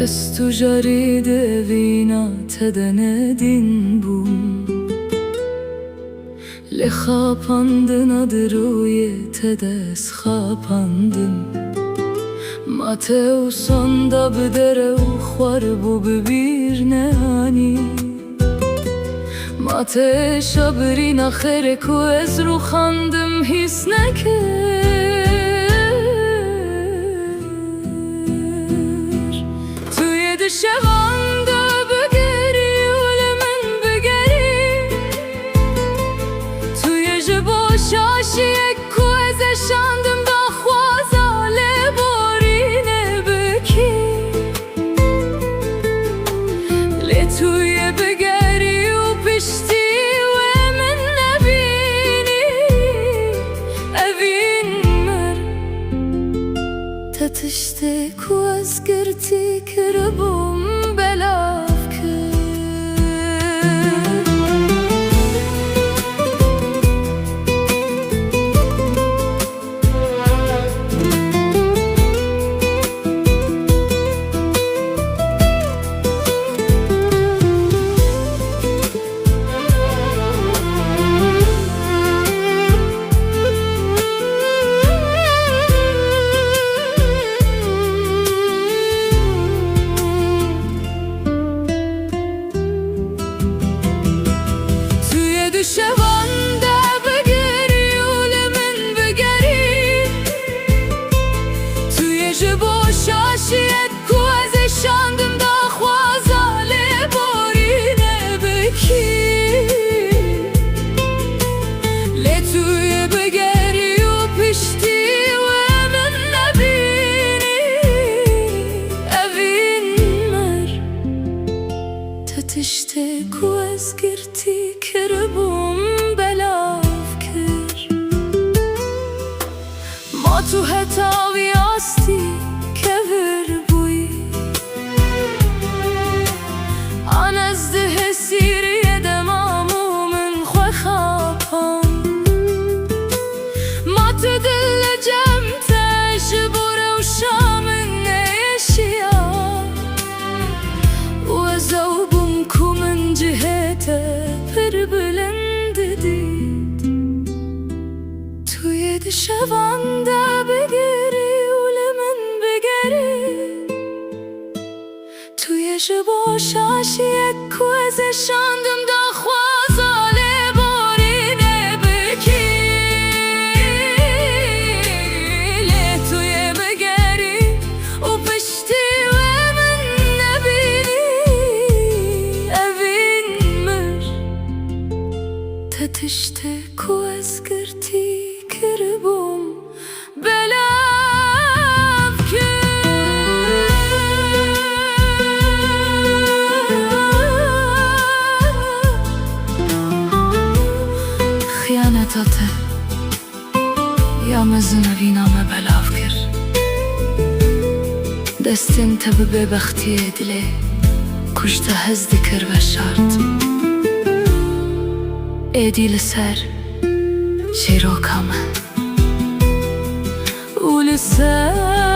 از تو جرید وینا تدندین بوم لخاپاندın adruye tedes خاپاندın ماته و sonda بدره و خوار بو ببیر نهانی ماته شبرین آخره کو از رو خاندم حس نکر توی دشوانده بگری ولی من بگری توی جبو شاشی کو از شاندم دا خوازاله بارینه بکی لی توی بگری و پشتی و من نبینی اوین مر تتشته کو از گرتی کربم بلاف شوانده بگری ولی من بگری توی جبو شاشیت کو از شاندم دا خوازاله بارینه بکی لی توی بگری و پشتی و من نبینی اوین مر تتشته کو از گرتی کربم بلاف کر ما تو هتاوی آستی که ور بوی آن از ده سیری دمامو من خواه خاپم ما تو دل جمتش بوره و شامن نیشیا و زوبم کو من جهته پر بلند دید توی دشوانده بگری ولی من بگری توی جبو شاشیت کو از شاندم دا خوازاله بارینه بکی لی توی بگری و پشتی و من نبینی اوین مر تتشته کو از گرتی کربم بلاف خیانتاته یا مزنوی نامه بلاف کر دستین تب ببختی دلی کشته هزدی کر و شارد ایدی لسر شیروکامه و لسر